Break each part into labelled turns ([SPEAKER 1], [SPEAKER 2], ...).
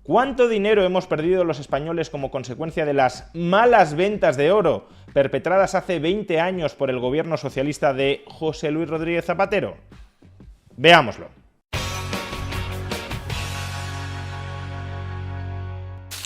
[SPEAKER 1] ¿Cuánto dinero hemos perdido los españoles como consecuencia de las malas ventas de oro perpetradas hace 20 años por el gobierno socialista de José Luis Rodríguez Zapatero? Veámoslo.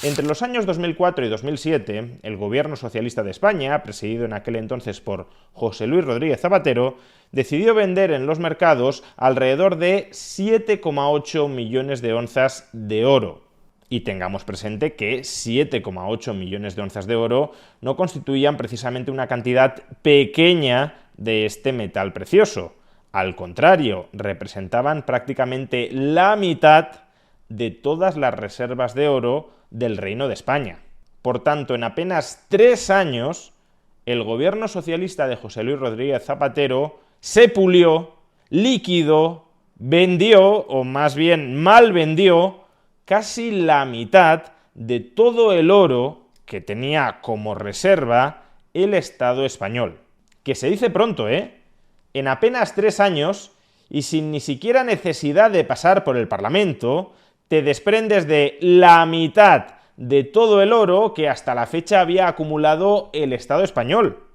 [SPEAKER 1] Entre los años 2004 y 2007, el gobierno socialista de España, presidido en aquel entonces por José Luis Rodríguez Zapatero, decidió vender en los mercados alrededor de 7,8 millones de onzas de oro. Y tengamos presente que 7,8 millones de onzas de oro no constituían precisamente una cantidad pequeña de este metal precioso. Al contrario, representaban prácticamente la mitad de todas las reservas de oro del Reino de España. Por tanto, en apenas 3 años, el gobierno socialista de José Luis Rodríguez Zapatero se pulió, liquidó, vendió, o más bien mal vendió, casi la mitad de todo el oro que tenía como reserva el Estado español. Que se dice pronto, ¿eh? En apenas 3 años, y sin ni siquiera necesidad de pasar por el Parlamento, te desprendes de la mitad de todo el oro que hasta la fecha había acumulado el Estado español.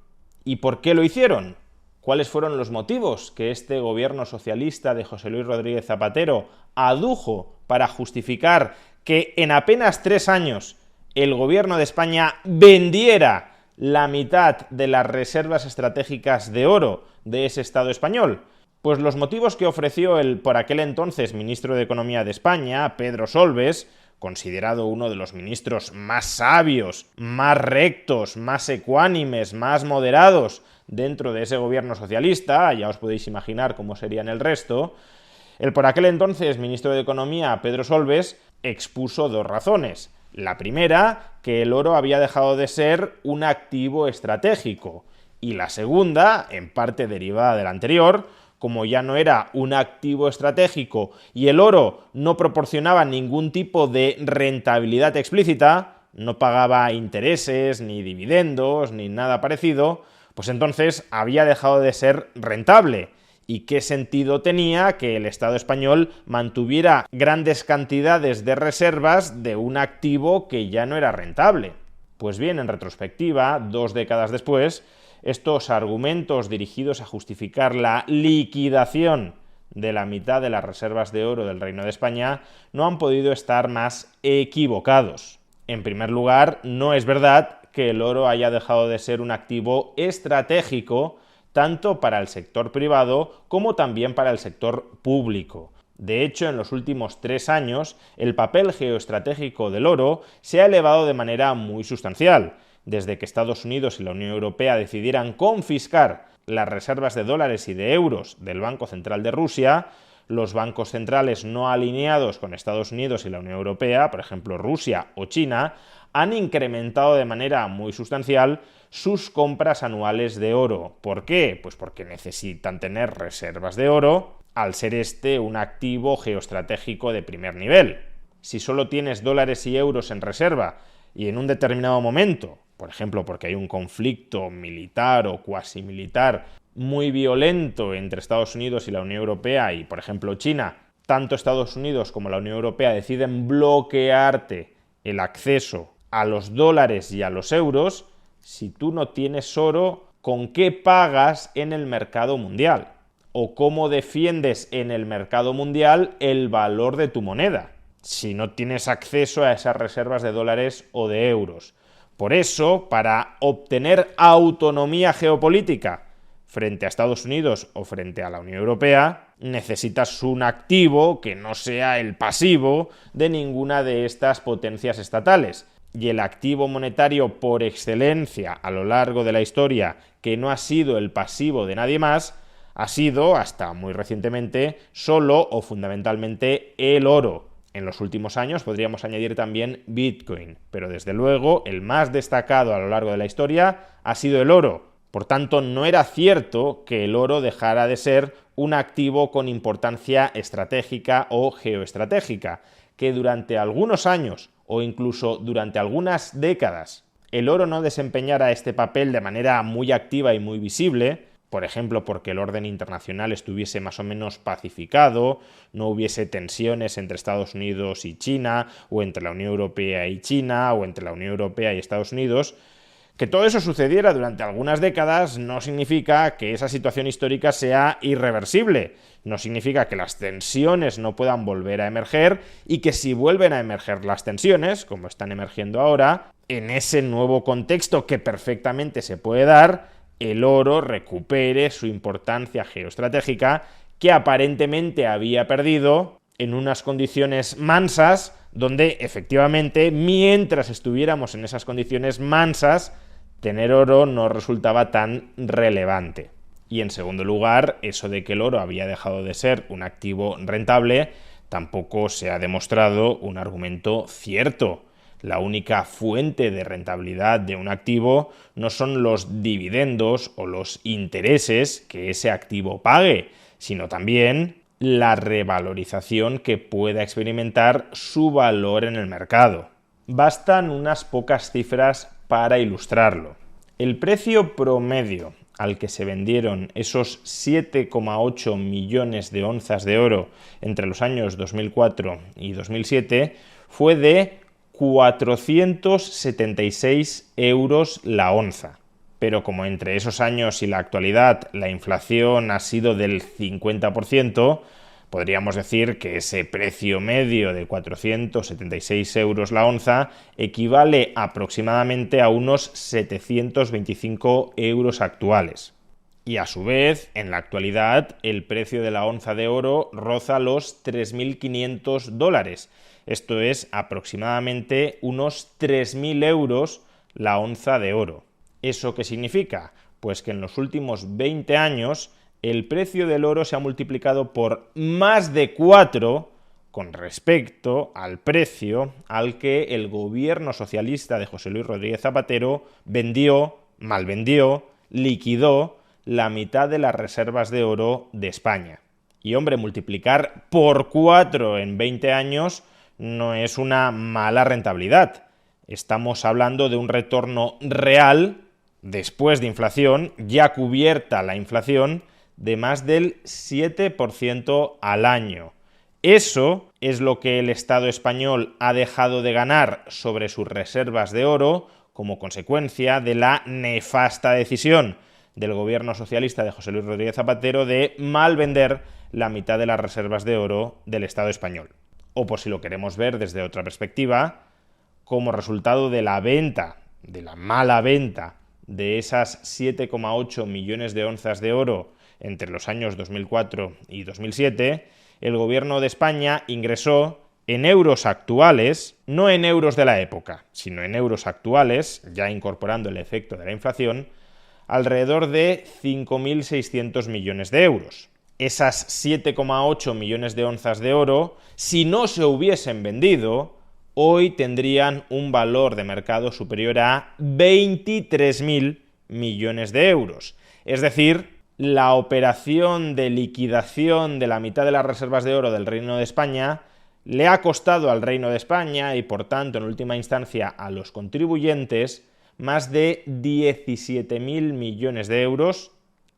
[SPEAKER 1] ¿Y por qué lo hicieron? ¿Cuáles fueron los motivos que este gobierno socialista de José Luis Rodríguez Zapatero adujo para justificar que en apenas 3 años el gobierno de España vendiera la mitad de las reservas estratégicas de oro de ese Estado español? Pues los motivos que ofreció el por aquel entonces ministro de Economía de España, Pedro Solbes, considerado uno de los ministros más sabios, más rectos, más ecuánimes, más moderados dentro de ese gobierno socialista, ya os podéis imaginar cómo serían el resto, el por aquel entonces ministro de Economía, Pedro Solbes, expuso 2 razones. La primera, que el oro había dejado de ser un activo estratégico, y la segunda, en parte derivada de la anterior, como ya no era un activo estratégico y el oro no proporcionaba ningún tipo de rentabilidad explícita, no pagaba intereses, ni dividendos, ni nada parecido, pues entonces había dejado de ser rentable. ¿Y qué sentido tenía que el Estado español mantuviera grandes cantidades de reservas de un activo que ya no era rentable? Pues bien, en retrospectiva, 2 décadas después, estos argumentos dirigidos a justificar la liquidación de la mitad de las reservas de oro del Reino de España no han podido estar más equivocados. En primer lugar, no es verdad que el oro haya dejado de ser un activo estratégico tanto para el sector privado como también para el sector público. De hecho, en los últimos 3 años, el papel geoestratégico del oro se ha elevado de manera muy sustancial. Desde que Estados Unidos y la Unión Europea decidieran confiscar las reservas de dólares y de euros del Banco Central de Rusia, los bancos centrales no alineados con Estados Unidos y la Unión Europea, por ejemplo Rusia o China, han incrementado de manera muy sustancial sus compras anuales de oro. ¿Por qué? Pues porque necesitan tener reservas de oro, al ser este un activo geoestratégico de primer nivel. Si solo tienes dólares y euros en reserva y en un determinado momento, por ejemplo porque hay un conflicto militar o cuasi militar muy violento entre Estados Unidos y la Unión Europea y, por ejemplo, China, tanto Estados Unidos como la Unión Europea deciden bloquearte el acceso a los dólares y a los euros, si tú no tienes oro, ¿con qué pagas en el mercado mundial? ¿O cómo defiendes en el mercado mundial el valor de tu moneda, si no tienes acceso a esas reservas de dólares o de euros? Por eso, para obtener autonomía geopolítica frente a Estados Unidos o frente a la Unión Europea, necesitas un activo que no sea el pasivo de ninguna de estas potencias estatales. Y el activo monetario por excelencia a lo largo de la historia, que no ha sido el pasivo de nadie más, ha sido, hasta muy recientemente, solo o fundamentalmente el oro. En los últimos años podríamos añadir también Bitcoin, pero desde luego el más destacado a lo largo de la historia ha sido el oro. Por tanto, no era cierto que el oro dejara de ser un activo con importancia estratégica o geoestratégica, que durante algunos años o incluso durante algunas décadas el oro no desempeñara este papel de manera muy activa y muy visible, por ejemplo, porque el orden internacional estuviese más o menos pacificado, no hubiese tensiones entre Estados Unidos y China, o entre la Unión Europea y China, o entre la Unión Europea y Estados Unidos. Que todo eso sucediera durante algunas décadas no significa que esa situación histórica sea irreversible, no significa que las tensiones no puedan volver a emerger y que si vuelven a emerger las tensiones, como están emergiendo ahora, en ese nuevo contexto que perfectamente se puede dar, el oro recupere su importancia geoestratégica que aparentemente había perdido en unas condiciones mansas, donde efectivamente, mientras estuviéramos en esas condiciones mansas, tener oro no resultaba tan relevante. Y en segundo lugar, eso de que el oro había dejado de ser un activo rentable tampoco se ha demostrado un argumento cierto. La única fuente de rentabilidad de un activo no son los dividendos o los intereses que ese activo pague, sino también la revalorización que pueda experimentar su valor en el mercado. Bastan unas pocas cifras para ilustrarlo. El precio promedio al que se vendieron esos 7,8 millones de onzas de oro entre los años 2004 y 2007 fue de 476 euros la onza. Pero como entre esos años y la actualidad la inflación ha sido del 50%, podríamos decir que ese precio medio de 476 euros la onza equivale aproximadamente a unos 725 euros actuales. Y a su vez, en la actualidad, el precio de la onza de oro roza los 3.500 dólares. Esto es aproximadamente unos 3.000 euros la onza de oro. ¿Eso qué significa? Pues que en los últimos 20 años el precio del oro se ha multiplicado por más de 4 con respecto al precio al que el gobierno socialista de José Luis Rodríguez Zapatero vendió, malvendió, liquidó la mitad de las reservas de oro de España. Y hombre, multiplicar por 4 en 20 años no es una mala rentabilidad. Estamos hablando de un retorno real, después de inflación, ya cubierta la inflación, de más del 7% al año. Eso es lo que el Estado español ha dejado de ganar sobre sus reservas de oro como consecuencia de la nefasta decisión del gobierno socialista de José Luis Rodríguez Zapatero de malvender la mitad de las reservas de oro del Estado español. O por si lo queremos ver desde otra perspectiva, como resultado de la venta, de la mala venta de esas 7,8 millones de onzas de oro entre los años 2004 y 2007, el gobierno de España ingresó en euros actuales, no en euros de la época, sino en euros actuales, ya incorporando el efecto de la inflación, alrededor de 5.600 millones de euros. Esas 7,8 millones de onzas de oro, si no se hubiesen vendido, hoy tendrían un valor de mercado superior a 23.000 millones de euros. Es decir, la operación de liquidación de la mitad de las reservas de oro del Reino de España le ha costado al Reino de España y, por tanto, en última instancia, a los contribuyentes, más de 17.000 millones de euros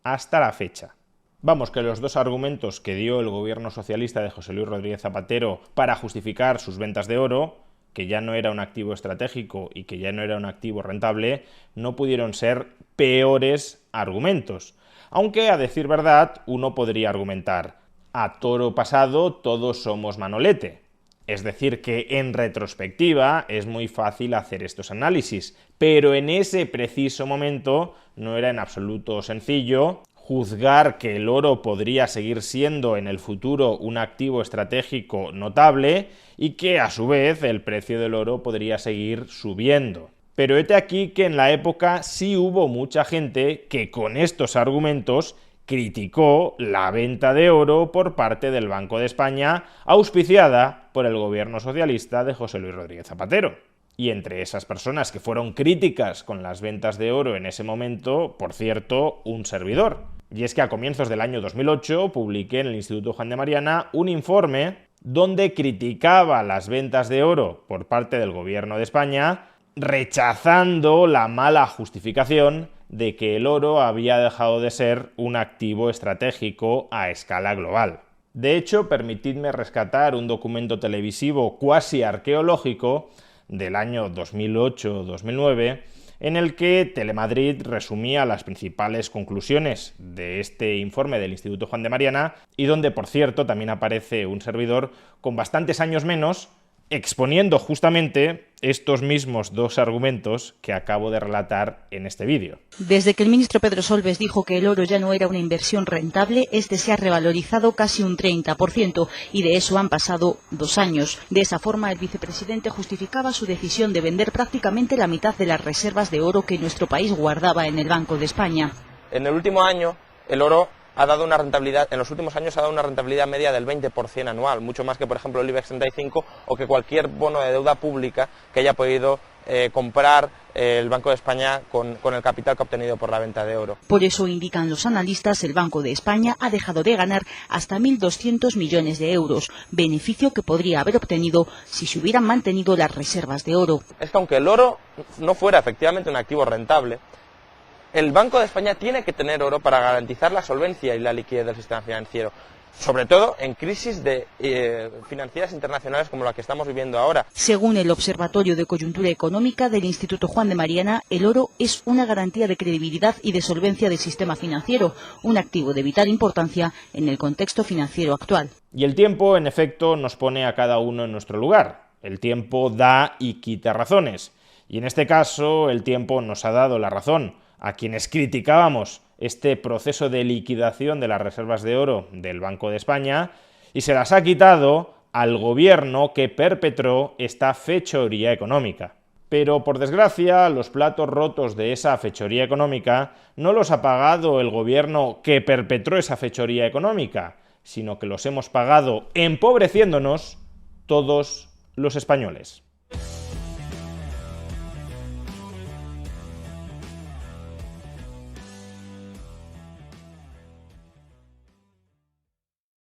[SPEAKER 1] hasta la fecha. Vamos, que los dos argumentos que dio el gobierno socialista de José Luis Rodríguez Zapatero para justificar sus ventas de oro, que ya no era un activo estratégico y que ya no era un activo rentable, no pudieron ser peores argumentos. Aunque, a decir verdad, uno podría argumentar: a toro pasado todos somos manolete. Es decir, que en retrospectiva es muy fácil hacer estos análisis, pero en ese preciso momento no era en absoluto sencillo juzgar que el oro podría seguir siendo en el futuro un activo estratégico notable y que a su vez el precio del oro podría seguir subiendo. Pero hete aquí que en la época sí hubo mucha gente que con estos argumentos criticó la venta de oro por parte del Banco de España, auspiciada por el gobierno socialista de José Luis Rodríguez Zapatero. Y entre esas personas que fueron críticas con las ventas de oro en ese momento, por cierto, un servidor. Y es que a comienzos del año 2008 publiqué en el Instituto Juan de Mariana un informe donde criticaba las ventas de oro por parte del gobierno de España, rechazando la mala justificación de que el oro había dejado de ser un activo estratégico a escala global. De hecho, permitidme rescatar un documento televisivo cuasi arqueológico del año 2008-2009, en el que Telemadrid resumía las principales conclusiones de este informe del Instituto Juan de Mariana y donde, por cierto, también aparece un servidor con bastantes años menos, exponiendo justamente estos mismos dos argumentos que acabo de relatar en este vídeo.
[SPEAKER 2] Desde que el ministro Pedro Solbes dijo que el oro ya no era una inversión rentable, este se ha revalorizado casi un 30%, y de eso han pasado 2 años. De esa forma, el vicepresidente justificaba su decisión de vender prácticamente la mitad de las reservas de oro que nuestro país guardaba en el Banco de España.
[SPEAKER 3] En el último año, el oro ha dado una rentabilidad, en los últimos años ha dado una rentabilidad media del 20% anual, mucho más que, por ejemplo, el IBEX 35 o que cualquier bono de deuda pública que haya podido comprar el Banco de España con el capital que ha obtenido por la venta de oro.
[SPEAKER 2] Por eso, indican los analistas, el Banco de España ha dejado de ganar hasta 1.200 millones de euros, beneficio que podría haber obtenido si se hubieran mantenido las reservas de oro.
[SPEAKER 3] Es que aunque el oro no fuera efectivamente un activo rentable, el Banco de España tiene que tener oro para garantizar la solvencia y la liquidez del sistema financiero, sobre todo en crisis financieras internacionales como la que estamos viviendo ahora.
[SPEAKER 2] Según el Observatorio de Coyuntura Económica del Instituto Juan de Mariana, el oro es una garantía de credibilidad y de solvencia del sistema financiero, un activo de vital importancia en el contexto financiero actual.
[SPEAKER 1] Y el tiempo, en efecto, nos pone a cada uno en nuestro lugar. El tiempo da y quita razones. Y en este caso, el tiempo nos ha dado la razón a quienes criticábamos este proceso de liquidación de las reservas de oro del Banco de España y se las ha quitado al gobierno que perpetró esta fechoría económica. Pero, por desgracia, los platos rotos de esa fechoría económica no los ha pagado el gobierno que perpetró esa fechoría económica, sino que los hemos pagado empobreciéndonos todos los españoles.